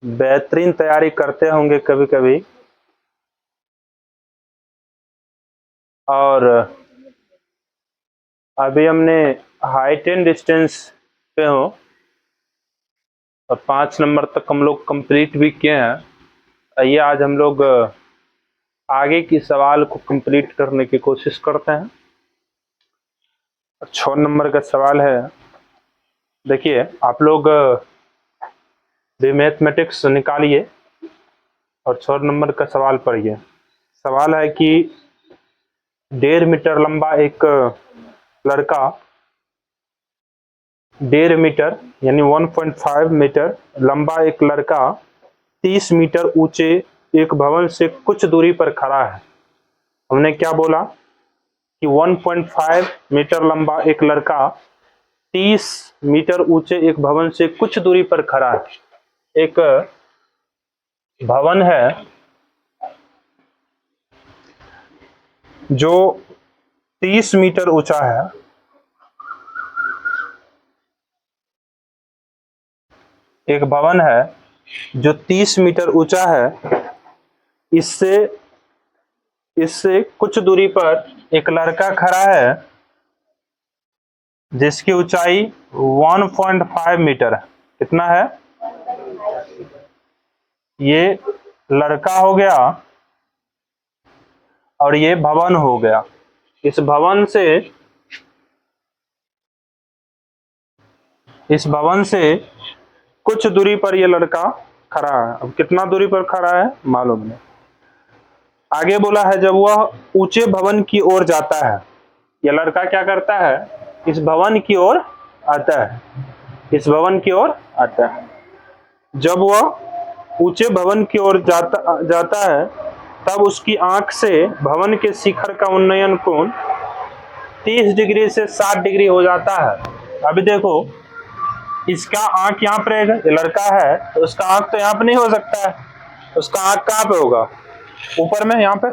बेहतरीन तैयारी करते होंगे कभी कभी, और अभी हमने हाइट एंड डिस्टेंस पे हो और 5 नंबर तक हम लोग कंप्लीट भी किए हैं। आइए आज हम लोग आगे की सवाल को कंप्लीट करने की कोशिश करते हैं। 6 नंबर का सवाल है, देखिए आप लोग भी मैथमेटिक्स निकालिए और 6 नंबर का सवाल पढ़िए। सवाल है कि 1.5 मीटर लंबा एक लड़का 1.5 मीटर यानी 1.5 मीटर लंबा एक लड़का 30 मीटर ऊंचे एक भवन से कुछ दूरी पर खड़ा है। हमने क्या बोला कि 1.5 मीटर लंबा एक लड़का 30 मीटर ऊंचे एक भवन से कुछ दूरी पर खड़ा है। एक भवन है जो 30 मीटर ऊंचा है, एक भवन है जो 30 मीटर ऊंचा है। इससे कुछ दूरी पर एक लड़का खड़ा है जिसकी ऊंचाई 1.5 मीटर है। कितना है? ये लड़का हो गया और ये भवन हो गया। इस भवन से कुछ दूरी पर ये लड़का खड़ा है। अब कितना दूरी पर खड़ा है मालूम नहीं। आगे बोला है जब वह ऊंचे भवन की ओर जाता है, ये लड़का क्या करता है? इस भवन की ओर आता है, इस भवन की ओर आता है। जब वह ऊंचे भवन की ओर जाता है तब उसकी आंख से भवन के शिखर का उन्नयन कोण 30 डिग्री से 60 डिग्री हो जाता है। अभी देखो, इसका आंख यहाँ पर रहेगा, ये लड़का है तो उसका आंख तो यहाँ पे नहीं हो सकता है। उसका आंख कहाँ पे होगा? ऊपर में, यहाँ पे।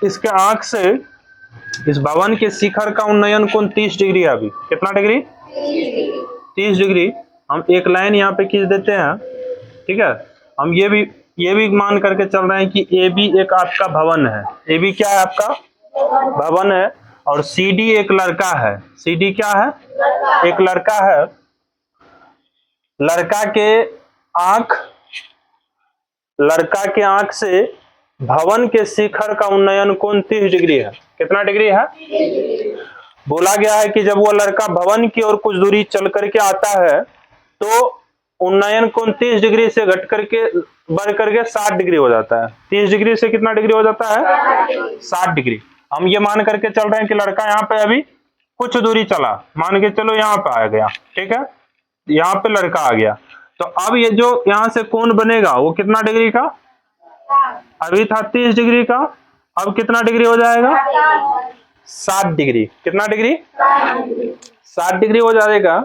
इसके आंख से इस भवन के शिखर का उन्नयन कोण 30 डिग्री है। अभी कितना डिग्री? 30 डिग्री। हम एक लाइन यहाँ पे खींच देते हैं, ठीक है। हम ये भी मान करके चल रहे हैं कि ए बी एक आपका भवन है। ए बी क्या है? आपका भवन है। और सी डी एक लड़का है। सी डी क्या है? एक लड़का है। लड़का के आंख से भवन के शिखर का उन्नयन कोण 30 डिग्री है। कितना डिग्री है? बोला गया है कि जब वो लड़का भवन की ओर कुछ दूरी चल करके आता है तो उन्नयन कोण 30 डिग्री से घट करके बढ़ करके 60 डिग्री हो जाता है। 30 डिग्री से कितना डिग्री हो जाता है? 60 डिग्री। हम ये मान करके चल रहे हैं कि लड़का यहाँ पे अभी कुछ दूरी चला, मान के चलो यहाँ पे आ गया, ठीक है। यहाँ पे लड़का आ गया तो अब ये जो यहाँ से कोण बनेगा वो कितना डिग्री का? अभी था 30 डिग्री का, अब कितना डिग्री हो जाएगा? 60 डिग्री। कितना डिग्री? 60 डिग्री हो जाएगा।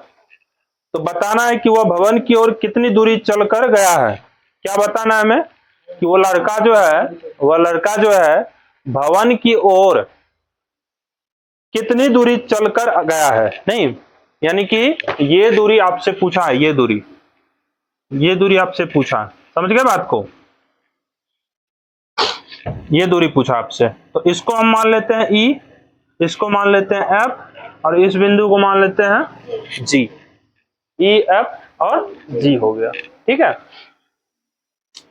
तो बताना है कि वह भवन की ओर कितनी दूरी चलकर गया है। क्या बताना है हमें? कि वो लड़का जो है भवन की ओर कितनी दूरी चलकर गया है। नहीं, यानी कि ये दूरी आपसे पूछा है, ये दूरी आपसे पूछा। समझ गए बात को? ये दूरी पूछा आपसे, तो इसको हम मान लेते हैं ई, इसको मान लेते हैं एफ और इस बिंदु को मान लेते हैं जी। ई एफ और जी हो गया, ठीक है।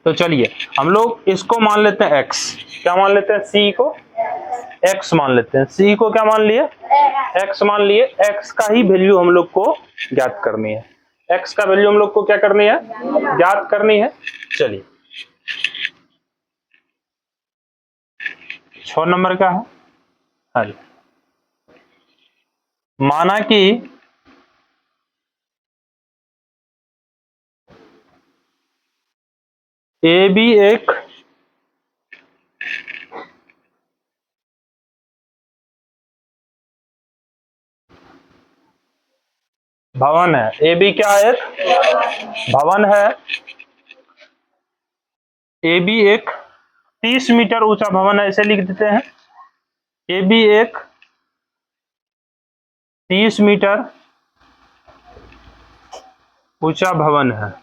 तो चलिए हम लोग इसको मान लेते हैं एक्स। क्या मान लेते हैं? सी को एक्स मान लेते हैं। सी को क्या मान लिए? एक्स मान लिए। एक्स का ही वैल्यू हम लोग को ज्ञात करनी है। एक्स का वैल्यू हम लोग को क्या करनी है? ज्ञात करनी है। चलिए 6 नंबर का है हल। माना कि ए बी एक भवन है। ए बी क्या है? एक भवन है। ए बी एक 30 मीटर ऊंचा भवन है, ऐसे लिख देते हैं। ए बी एक 30 मीटर ऊंचा भवन है।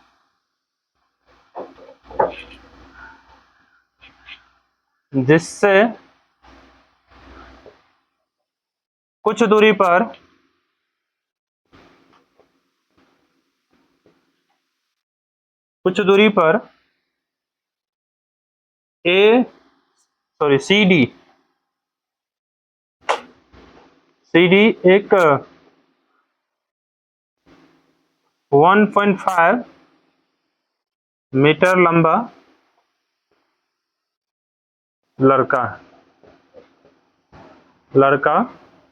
जिससे कुछ दूरी पर सी डी एक 1.5 मीटर लंबा लड़का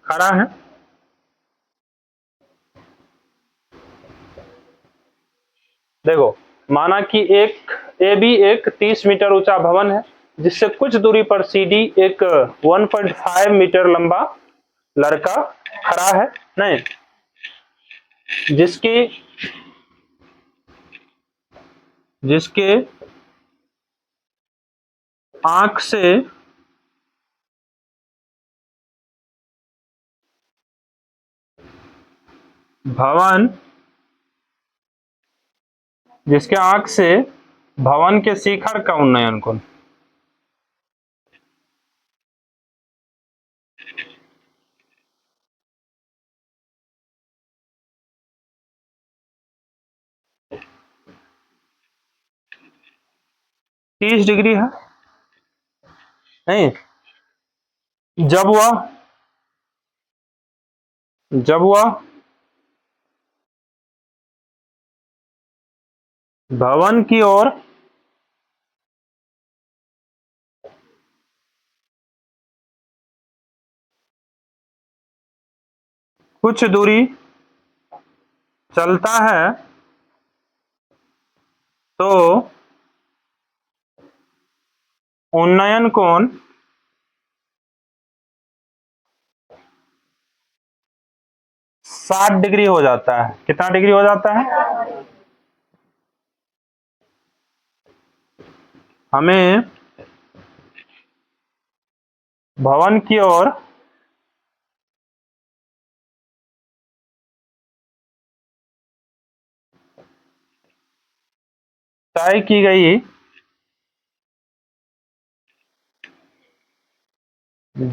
खड़ा है। देखो, माना कि ए बी एक 30 मीटर ऊंचा भवन है, जिससे कुछ दूरी पर सी डी एक 1.5 मीटर लंबा लड़का खड़ा है। नहीं, जिसके आंख से भवन के शिखर का उन्नयन कोण। तीस डिग्री है। नहीं, जब वह भवन की ओर कुछ दूरी चलता है तो उन्नयन कोण 60 डिग्री हो जाता है। कितना डिग्री हो जाता है? हमें भवन की ओर तय की गई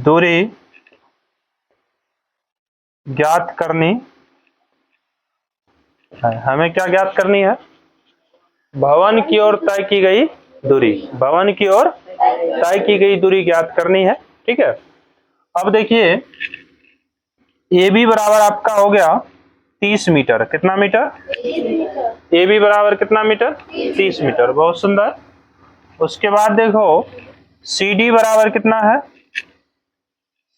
दूरी ज्ञात करनी है। हमें क्या ज्ञात करनी है? भवन की ओर तय की गई दूरी। भवन की ओर तय की गई दूरी ज्ञात करनी है। ठीक है, अब देखिए, ए बी बराबर आपका हो गया 30 मीटर। कितना मीटर? ए बी बराबर कितना मीटर? 30 मीटर। बहुत सुंदर। उसके बाद देखो, सी डी बराबर कितना है?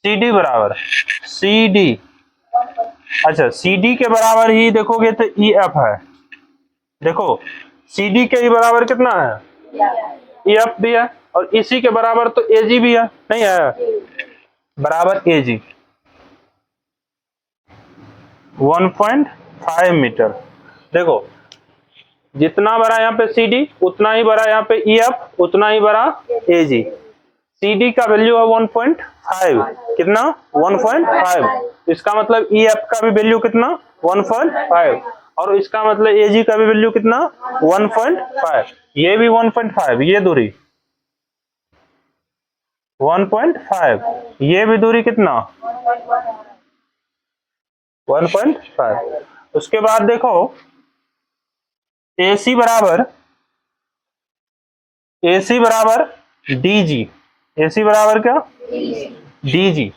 सी डी, अच्छा, सी डी के बराबर ही देखोगे तो ई एफ है। देखो, सी डी के ही बराबर कितना है? ई एफ भी है, और इसी के बराबर तो ए जी भी है। नहीं है? बराबर ए जी 1.5 मीटर। देखो, जितना बड़ा यहाँ पे सी डी, उतना ही बड़ा यहाँ पे ई एफ, उतना ही बड़ा ए जी। सी डी का वैल्यू है 1.5। कितना? 1.5। इसका मतलब ई एफ का भी वैल्यू कितना? 1.5। और इसका मतलब ए जी का भी वैल्यू कितना? 1.5। ये भी 1.5। ये दूरी 1.5। ये भी दूरी कितना? 1.5। उसके बाद देखो, AC बराबर DG। AC बराबर क्या? DG।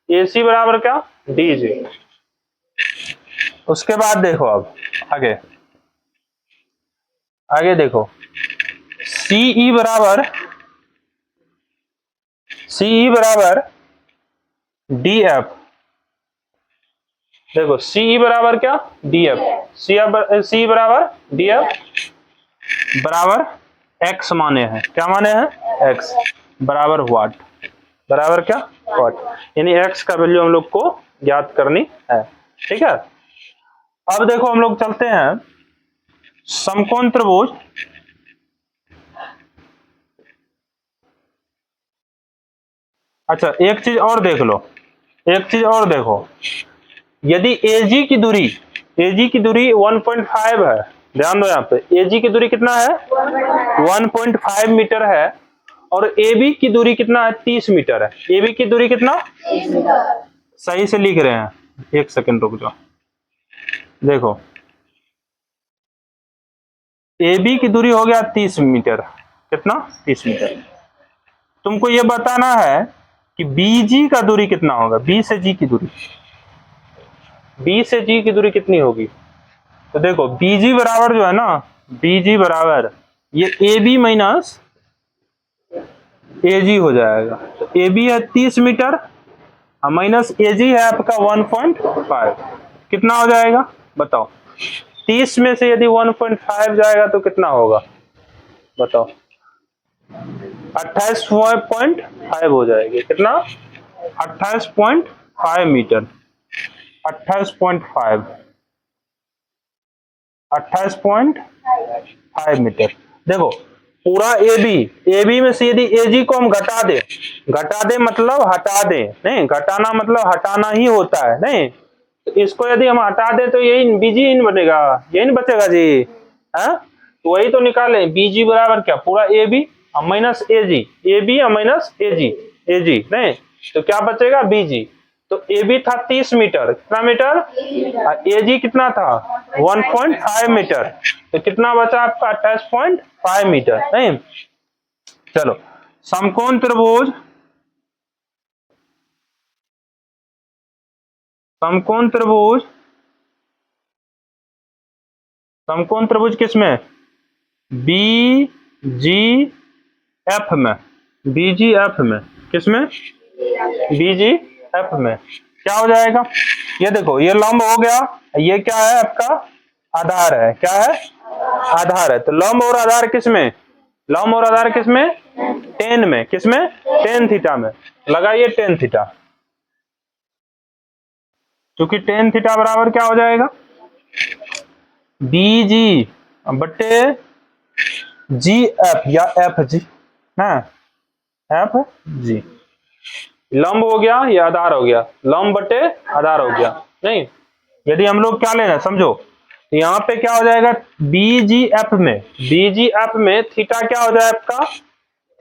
AC बराबर क्या? DG। उसके बाद देखो, अब आगे देखो, CE बराबर DF। देखो, CE बराबर क्या? DF। CE बराबर DF बराबर x माने हैं। क्या माने हैं? x बराबर वाट। बराबर क्या? वाट। यानी x का वैल्यू हम लोग को ज्ञात करनी है। ठीक है, अब देखो, हम लोग चलते हैं समकोण त्रिभुज। अच्छा, एक चीज और देख लो, देखो, यदि AG की दूरी 1.5 है। ध्यान दो, यहाँ पे AG की दूरी कितना है? 1.5 मीटर है। और ए बी की दूरी कितना है, 30 मीटर है। ए बी की दूरी कितना, 30 मीटर। सही से लिख रहे हैं, एक सेकंड रुक जाओ। देखो ए बी की दूरी हो गया 30 मीटर, कितना, 30 मीटर। तुमको ये बताना है कि बी जी का दूरी कितना होगा, बी से जी की दूरी, बी से जी की दूरी कितनी होगी। तो देखो बी जी बराबर जो है ना, बी जी बराबर ये ए बी माइनस ए जी हो जाएगा। तो ए बी है 30 मीटर माइनस ए जी है आपका 1.5, कितना हो जाएगा बताओ। 30 में से यदि 1.5 जाएगा तो कितना होगा बताओ, 28.5 हो जाएगी, कितना, 28.5 मीटर, 28.5, 28.5 मीटर। देखो पूरा ए बी में से यदि ए जी को हम घटा दे मतलब हटा दे, नहीं घटाना मतलब हटाना ही होता है, नहीं तो इसको यदि हम हटा दे तो यही बीजी इन बनेगा, यही नहीं बचेगा जी, है तो वही तो निकाले, बीजी बराबर क्या, पूरा A B minus A G, A B minus A G नहीं, तो क्या बचेगा बीजी। तो ए बी था 30 मीटर, कितना मीटर, ए जी कितना था 1.5 मीटर, तो कितना बचा आपका 28.5 मीटर, नहीं। चलो समकोण त्रिभुज, समकोण त्रिभुज, समकोण त्रिभुज किसमें, बी जी एफ में, बी जी एफ में, किसमें, बी जी एफ में क्या हो जाएगा, ये देखो ये लंब हो गया, ये क्या है आपका आधार है, क्या है आधार है। तो लंब और आधार किसमें, लंब और आधार किसमें, टेन में, किसमें, टेन थीटा में, लगाइए टेन थीटा, क्योंकि टेन थीटा बराबर क्या हो जाएगा, बी जी बटे जी एफ या एफ जी, है एफ जी, लंब हो गया या आधार हो गया, लंब बटे आधार हो गया, नहीं। यदि हम लोग क्या लेना समझो, तो यहाँ पे क्या हो जाएगा, बी जी एफ में, बी जी एफ में थीटा क्या हो जाए आपका,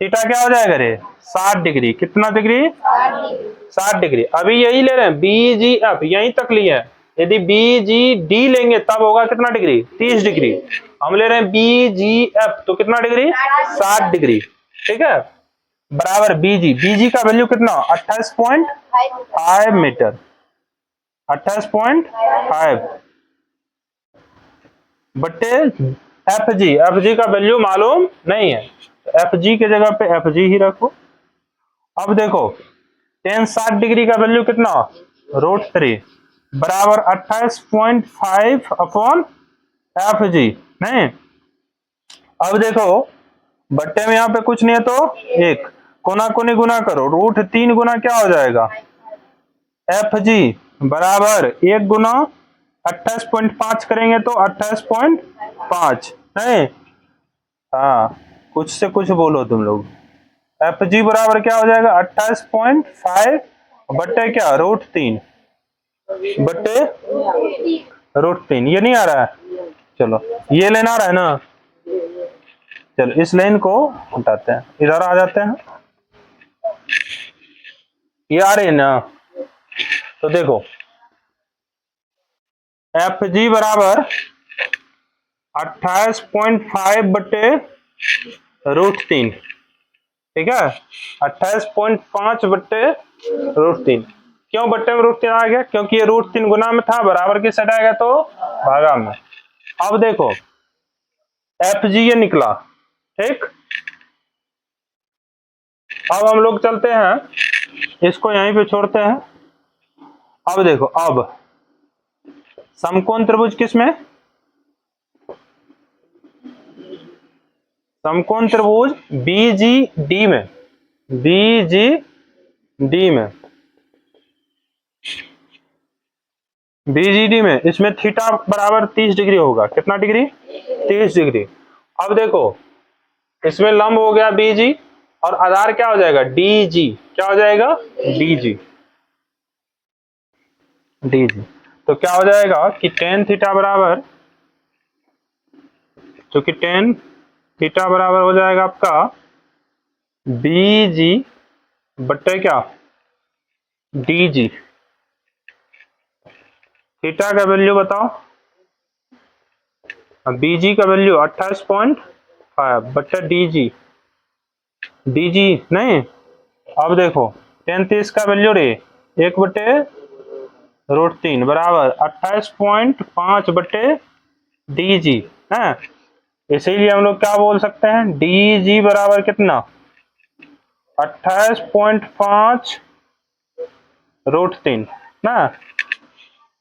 थीटा क्या हो जाएगा रे 60 डिग्री, कितना डिग्री 60 डिग्री। अभी यही ले रहे हैं बी जी एफ, यहीं तक लिए हैं, यदि बी जी डी लेंगे तब होगा कितना डिग्री 30 डिग्री, हम ले रहे हैं बी जी एफ तो कितना डिग्री 60 डिग्री, ठीक है, बराबर बीजी का वैल्यू कितना 28.5 मीटर, 28.5 बट्टे एफ जी का वैल्यू मालूम नहीं है, एफ जी के जगह पे एफ जी ही रखो। अब देखो टेन 60 डिग्री का वैल्यू कितना √3 बराबर 28.5 अपॉन एफ जी, नहीं। अब देखो बट्टे में यहाँ पे कुछ नहीं है तो एक, कोना कोनी गुना करो, √3 गुना क्या हो जाएगा एफ जी बराबर एक गुना 28.5 करेंगे तो 28.5, नहीं हाँ कुछ से कुछ बोलो तुम लोग, एफ जी बराबर क्या हो जाएगा 28.5 बट्टे क्या √3 बट्टे √3, ये नहीं आ रहा है, चलो ये लेना आ रहा है ना, चलो इस लाइन को हटाते हैं, इधर आ जाते हैं, ये आ रही है ना। तो देखो एफ जी बराबर 28.5 बट्टे √3, ठीक है 28.5 बट्टे √3, क्यों बट्टे में √3 आ गया, क्योंकि ये √3 गुना में था, बराबर की साइड आएगा तो भागा में। अब देखो एफ जी ये निकला, ठीक। अब हम लोग चलते हैं, इसको यहीं पे छोड़ते हैं। अब देखो अब समकोण त्रिभुज किसमें, समकोण त्रिभुज बीजी डी में, बीजी डी में, बीजीडी में इसमें थीटा बराबर 30 डिग्री होगा, कितना डिग्री 30 डिग्री। अब देखो इसमें लंब हो गया बीजी और आधार क्या हो जाएगा डीजी, क्या हो जाएगा डीजी, डीजी। तो क्या हो जाएगा कि टेन थीटा बराबर, क्योंकि टेन थीटा बराबर हो जाएगा आपका बी जी बट्टे क्या डी जी। थीटा का वैल्यू बताओ। बी जी का वैल्यू 28.5 बट्टा डी जी। डी जी नहीं, अब देखो टेन तीस का वैल्यू रे 1/√3 बराबर 28.5 बट्टे डी जी है। इसीलिए हम लोग क्या बोल सकते हैं, डी जी बराबर कितना 28.5√3 ना।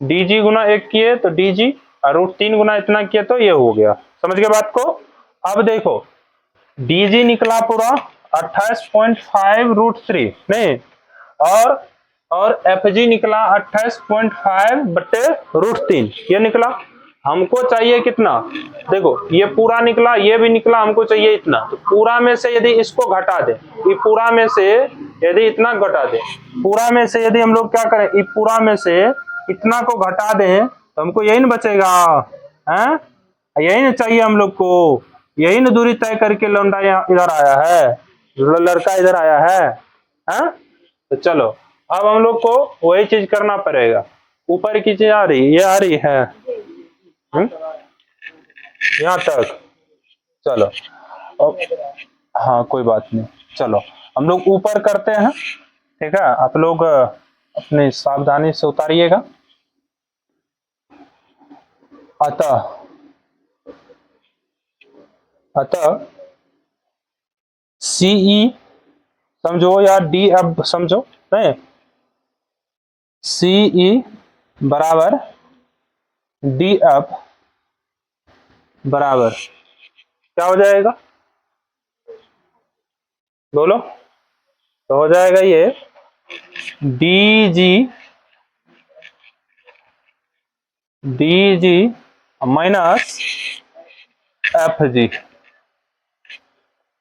डी जी गुना 1 किए तो डी जी और √3 गुना इतना किए तो ये हो गया। समझ गए बात को। अब देखो डी जी निकला पूरा 28.5√3 नहीं, और एफ जी निकला 28.5/√3 ये निकला। हमको चाहिए कितना, देखो ये पूरा निकला ये भी निकला, हमको चाहिए इतना। तो पूरा में से यदि इसको घटा दे, ये पूरा में से यदि इतना घटा दे, पूरा में से यदि हम लोग क्या करें, ये पूरा में से इतना को घटा दें तो हमको यही ना बचेगा है, यही ना चाहिए हम लोग को। यही ना दूरी तय करके लौंडा इधर आया है, लड़का इधर आया है? तो चलो अब हम लोग को वही चीज करना पड़ेगा। ऊपर की चीज आ रही, ये आ रही है यहाँ तक। चलो अब, हाँ कोई बात नहीं, चलो हम लोग ऊपर करते हैं। ठीक है, आप लोग अपनी सावधानी से उतारिएगा। अतः सीई समझो या डी अब समझो नहीं, सीई बराबर डी एफ बराबर क्या हो जाएगा, बोलो। तो हो जाएगा ये D G minus F G.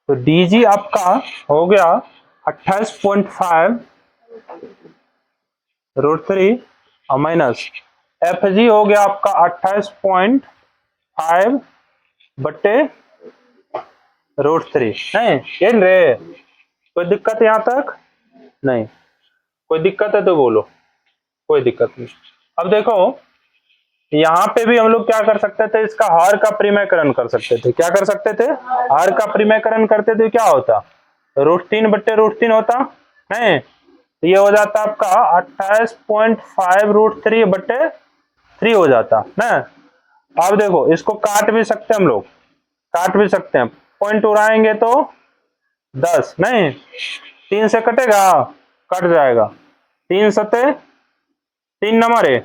तो डी जी आपका हो गया 28.5√3 और माइनस एफ जी हो गया आपका 28.5/√3 नहीं ये रे। कोई दिक्कत यहाँ तक नहीं, कोई दिक्कत है तो बोलो, कोई दिक्कत नहीं। अब देखो यहाँ पे भी हम लोग क्या कर सकते थे, इसका हर का परिमेयकरण कर सकते थे। क्या कर सकते थे, हर का परिमेयकरण करते थे, क्या होता √3/√3 होता नहीं। तो ये हो जाता आपका 28.5√3/3 हो जाता ना। अब देखो इसको काट भी सकते हैं हम लोग, काट भी सकते हैं। पॉइंट उड़ाएंगे तो 10 नहीं, 3 से कटेगा, कट जाएगा। 3 सते 3 नंबर है,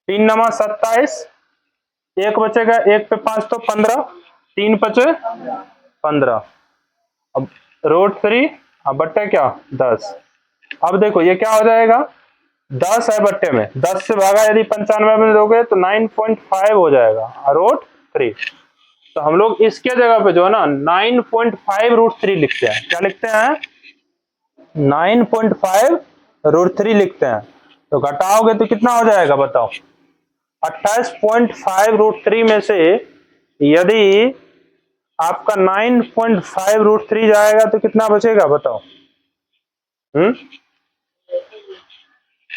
3 नंबर 27, एक बचेगा, एक पे 5 तो 15, 3 बचे 15। अब √3 बट्टे क्या 10। अब देखो ये क्या हो जाएगा, 10 है बट्टे में, 10 से भागा यदि 95 में दोगे तो 9.5 हो जाएगा √3। तो हम लोग इसके जगह पे जो है ना 9.5√3 लिखते हैं। क्या लिखते हैं, 9.5√3 लिखते हैं। तो घटाओगे तो कितना हो जाएगा बताओ, 28.5√3 में से यदि आपका 9.5√3 जाएगा तो कितना बचेगा बताओ।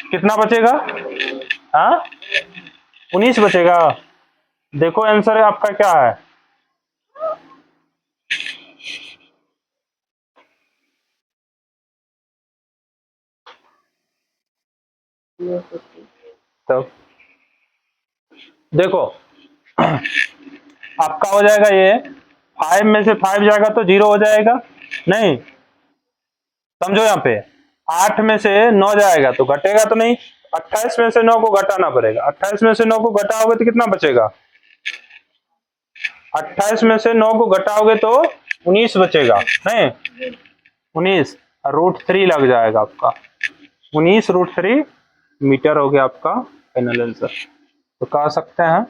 कितना बचेगा, हाँ 19 बचेगा। देखो आंसर आपका क्या है, तो देखो आपका हो जाएगा ये 5 में से 5 जाएगा तो 0 हो जाएगा नहीं, समझो यहाँ पे 8 में से 9 जाएगा तो घटेगा तो नहीं, 28 में से 9 को घटाना पड़ेगा। 28 में से 9 को घटाओगे तो कितना बचेगा, 28 में से 9 को घटाओगे तो 19 बचेगा नहीं, 19 √3 लग जाएगा आपका, 19√3 मीटर हो गया आपका फाइनल आंसर। तो कह सकते हैं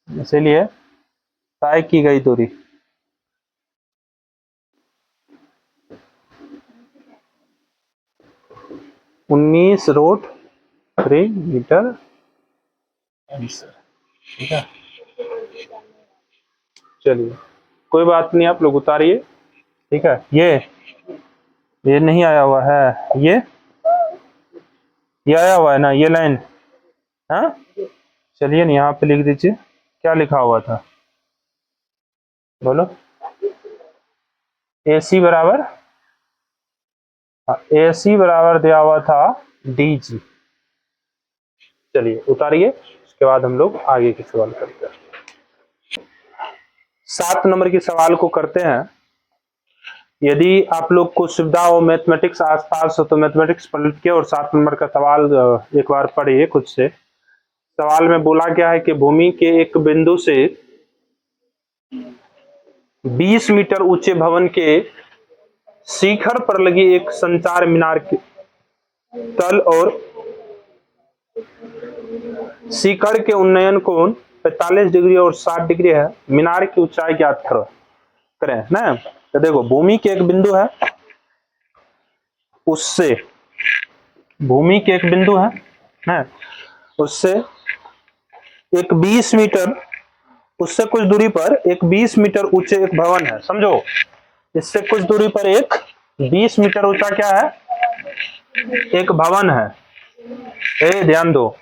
इसीलिए तय की गई दूरी 19√3 मीटर आंसर। ठीक है, चलिए कोई बात नहीं, आप लोग उतारिए। ठीक है। ये नहीं आया हुआ है, ये आया हुआ है ना, ये लाइन। हाँ चलिए ना यहाँ पे लिख दीजिए, क्या लिखा हुआ था बोलो। AC बराबर, AC बराबर दिया हुआ था DG। चलिए उतारिए, उसके बाद हम लोग आगे के सवाल करते हैं। 7 नंबर के सवाल को करते हैं। यदि आप लोग को सुविधा हो, मैथमेटिक्स आसपास हो, तो मैथमेटिक्स पलट के और 7 नंबर का सवाल एक बार पढ़िए खुद से। सवाल में बोला गया है कि भूमि के एक बिंदु से 20 मीटर ऊंचे भवन के शिखर पर लगी एक संचार मीनार के तल और शिखर के उन्नयन कोण 45 डिग्री और 60 डिग्री है। मीनार की ऊंचाई ज्ञात करें ना। तो देखो, भूमि के एक बिंदु है, उससे भूमि के एक बिंदु है ना, उससे एक 20 मीटर, उससे कुछ दूरी पर एक 20 मीटर ऊंचे एक भवन है। समझो, इससे कुछ दूरी पर एक 20 मीटर ऊंचा क्या है, एक भवन है। ध्यान दो,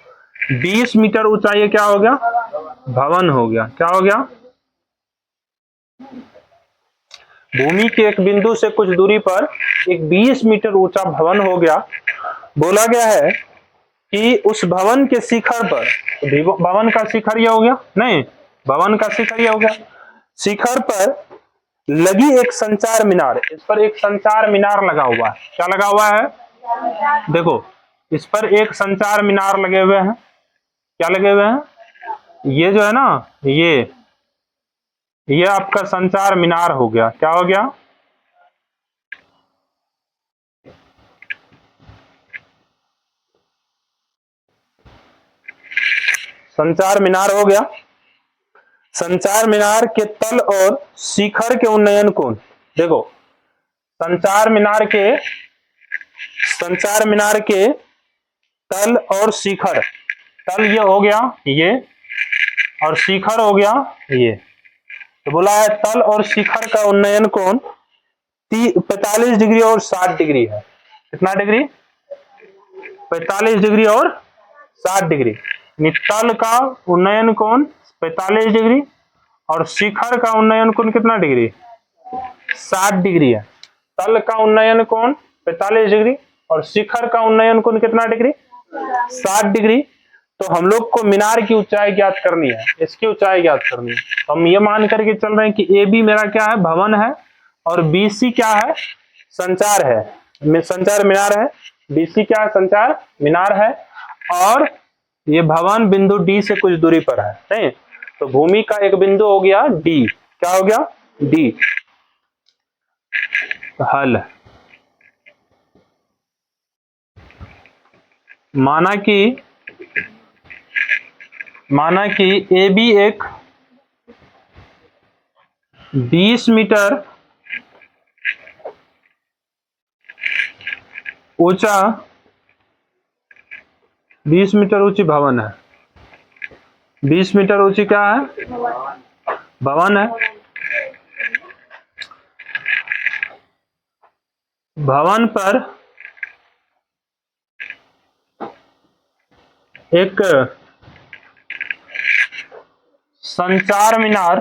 20 मीटर ऊंचा ये क्या हो गया, भवन हो गया। क्या हो गया, भूमि के एक बिंदु से कुछ दूरी पर एक 20 मीटर ऊंचा भवन हो गया। बोला गया है कि उस भवन के शिखर पर, भवन का शिखर ये हो गया, नहीं भवन का शिखर ये हो गया, शिखर पर लगी एक संचार मीनार। इस पर एक संचार मीनार लगा हुआ है। क्या लगा हुआ है, देखो इस पर एक संचार मीनार लगे हुए हैं। क्या लगे हुए हैं, ये जो है ना, ये आपका संचार मीनार हो गया। क्या हो गया, संचार मीनार हो गया। संचार मीनार के तल और शिखर के उन्नयन कोण, देखो संचार मीनार के तल और शिखर, तल ये हो गया ये, और शिखर हो गया ये। तो बोला है तल और शिखर का उन्नयन कोण 45 डिग्री और 60 डिग्री है। कितना डिग्री, 45 डिग्री और 60 डिग्री। तल का उन्नयन कोण 45 डिग्री और शिखर का उन्नयन कोण कितना डिग्री, 60 डिग्री है। तल का उन्नयन कोण 45 डिग्री और शिखर का उन्नयन कोण कितना डिग्री, 60 डिग्री। तो हम लोग को मीनार की ऊंचाई ज्ञात करनी है, इसकी ऊंचाई ज्ञात करनी है। तो हम ये मान करके चल रहे हैं कि ए बी मेरा क्या है, भवन है, और BC क्या है, संचार है, संचार मीनार है। BC क्या है, संचार मीनार है, और ये भवन बिंदु D से कुछ दूरी पर है, नहीं। तो भूमि का एक बिंदु हो गया D। क्या हो गया, D। हल, माना कि AB एक 20 मीटर ऊंचा, 20 मीटर ऊंची भवन है। 20 मीटर ऊंची क्या है, भवन है। भवन पर एक संचार मीनार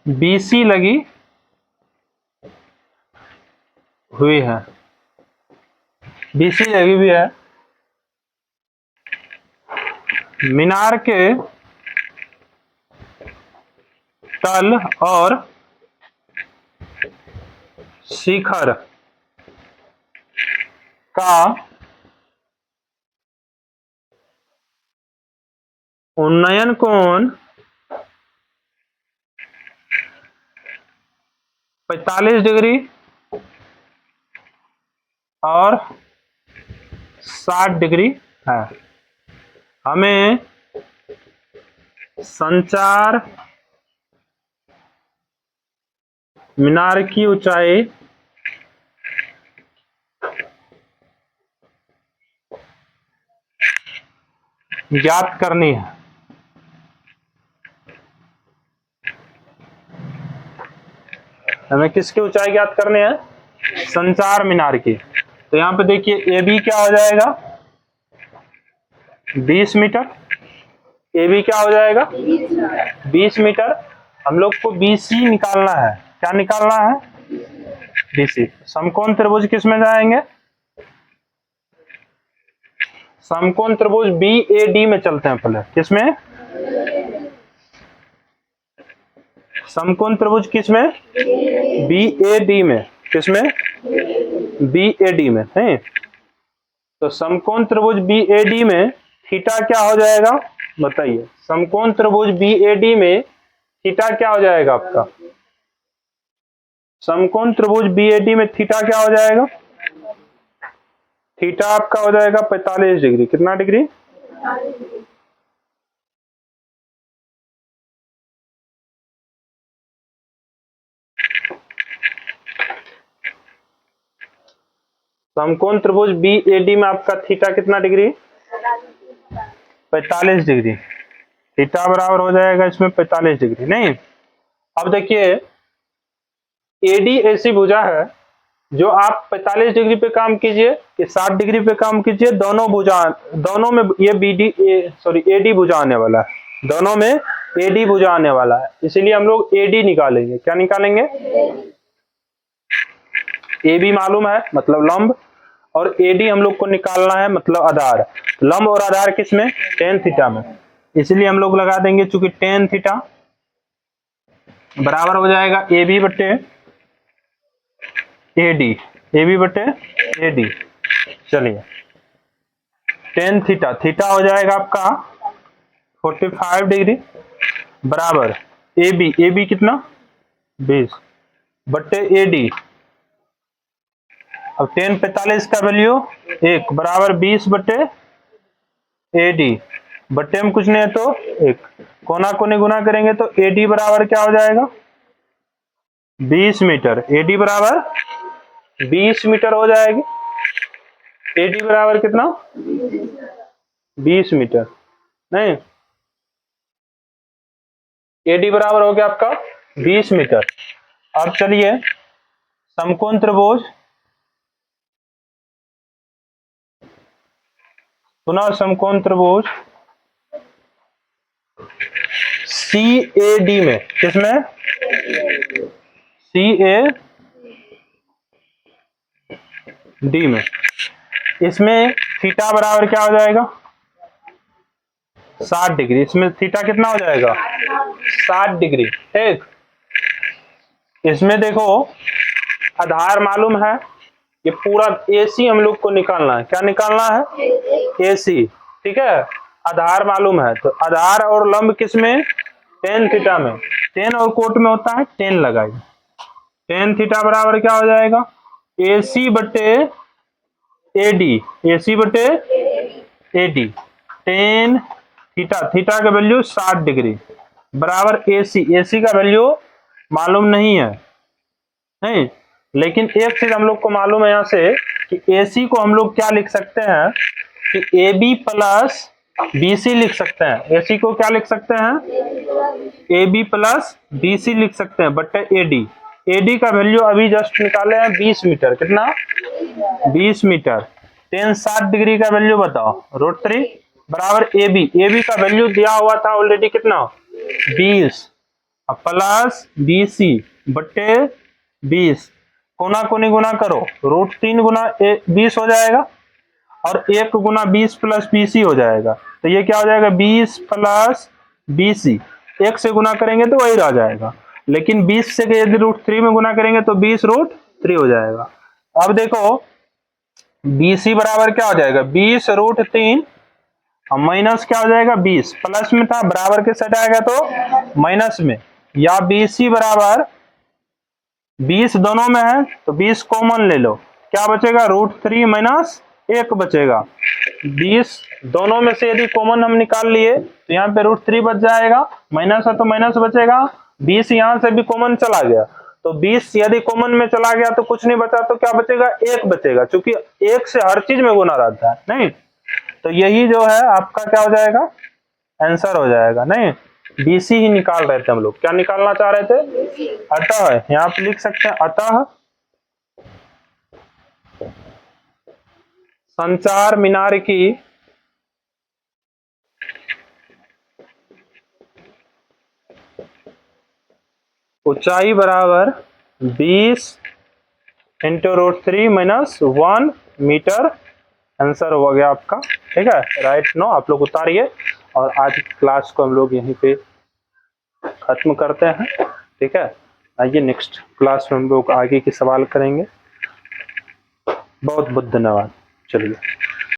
BC लगी हुई है, BC लगी हुई है। मीनार के तल और शिखर का उन्नयन कोण 45 डिग्री और 60 डिग्री है। हमें संचार मीनार की ऊंचाई ज्ञात करनी है। हमें किसकी ऊंचाई ज्ञात करनी है? संचार मीनार की। तो यहाँ पे देखिए ए बी क्या हो जाएगा? 20 मीटर। ए बी क्या हो जाएगा? 20 मीटर। हम लोग को BC निकालना है। क्या निकालना है? BC। समकोण त्रिभुज किस में जाएंगे? समकोण त्रिभुज BAD में चलते हैं पहले। किसमें? समकोण त्रिभुज किसमें? BAD में। किसमें? BAD में है। तो समकोण त्रिभुज BAD में थीटा क्या हो जाएगा? बताइए। समकोण त्रिभुज BAD में थीटा क्या हो जाएगा आपका? समकोण त्रिभुज BAD में थीटा क्या हो जाएगा? थीटा आपका हो जाएगा 45 डिग्री। कितना डिग्री? समकोण त्रिभुज BAD में आपका थीटा कितना डिग्री? 45 डिग्री। थीटा बराबर हो जाएगा इसमें 45 डिग्री। नहीं, अब देखिए AD ऐसी भुजा है जो आप 45 डिग्री पे काम कीजिए कि 60 डिग्री पे काम कीजिए, दोनों में ये AD भुजा आने वाला है। दोनों में AD भुजा आने वाला है, इसीलिए हम लोग AD निकालेंगे। क्या निकालेंगे? AB मालूम है मतलब लंब, और AD हम लोग को निकालना है मतलब आधार। लंब और आधार किसमें? tan थीटा में। इसलिए हम लोग लगा देंगे, चूंकि tan थीटा बराबर हो जाएगा AB बटे AD। AB बटे AD। चलिए, tan थीटा हो जाएगा आपका 45 डिग्री बराबर AB कितना? 20 बटे AD। अब tan 45 का वैल्यू 1 बराबर 20 बटे AD। बटे में कुछ नहीं है तो 1। कोना कोने गुना करेंगे तो AD बराबर क्या हो जाएगा? 20 मीटर। AD बराबर 20 मीटर हो जाएगी। AD बराबर कितना? 20 मीटर। नहीं, AD बराबर हो गया आपका 20 मीटर। अब चलिए समकोण त्रिभुज, पुनः समकोण त्रिभुज CAD में। किसमें? CAD में। इसमें थीटा बराबर क्या हो जाएगा? 60 डिग्री। इसमें थीटा कितना हो जाएगा? 60 डिग्री। ठीक, इसमें देखो आधार मालूम है, ये पूरा AC हम लोग को निकालना है। क्या निकालना है? AC। ठीक है, आधार मालूम है तो आधार और लंब किसमें? tan थीटा में। tan और कोट में होता है tan लगाइए। tan थीटा बराबर क्या हो जाएगा? AC बटे AD। AC बटे AD। tan थीटा का वैल्यू 60 डिग्री बराबर AC का वैल्यू मालूम नहीं है, नहीं, लेकिन एक चीज हम लोग को मालूम है यहाँ से कि AC को हम लोग क्या लिख सकते हैं कि AB प्लस BC लिख सकते हैं। AC को क्या लिख सकते हैं? AB प्लस BC लिख सकते हैं बटे AD का वैल्यू अभी जस्ट निकाले हैं 20 मीटर। कितना? 20 मीटर। tan 60 डिग्री का वैल्यू बताओ। √3 बराबर AB का वैल्यू दिया हुआ था ऑलरेडी कितना? 20 प्लस BC बटे 20। कोना कोनी गुना करो, √3 गुना 20 हो जाएगा और 1 गुना 20 प्लस BC हो जाएगा। तो ये क्या हो जाएगा? 20 प्लस BC। 1 से गुना करेंगे तो वही रह जाएगा, लेकिन 20 से यदि √3 में गुना करेंगे तो 20 √3 हो जाएगा। अब देखो BC बराबर क्या हो जाएगा? 20 √3 माइनस क्या हो जाएगा? 20। प्लस में था, बराबर के साइड आएगा तो माइनस में, या BC बराबर 20 दोनों में है तो 20 कॉमन ले लो। क्या बचेगा? √3 माइनस 1 बचेगा। 20 दोनों में से यदि कॉमन हम निकाल लिए तो यहाँ पे √3 बच जाएगा, माइनस है तो माइनस बचेगा। 20 यहाँ से भी कॉमन चला गया तो 20 यदि कॉमन में चला गया तो कुछ नहीं बचा, तो क्या बचेगा? 1 बचेगा, क्योंकि 1 से हर चीज में गुना रहता है। नहीं, तो यही जो है आपका क्या हो जाएगा, आंसर हो जाएगा। नहीं, BC ही निकाल रहे थे हम लोग। क्या निकालना चाह रहे थे? अतः, यहाँ पे लिख सकते हैं अतः संचार मीनार की ऊंचाई बराबर 20 इंटू √3 माइनस 1 मीटर। आंसर हो गया आपका। ठीक है, राइट नो आप लोग उतारिए और आज की क्लास को हम लोग यहीं पे खत्म करते हैं। ठीक है, आइए नेक्स्ट क्लास में हम लोग आगे के सवाल करेंगे। बहुत बहुत धन्यवाद। चलिए।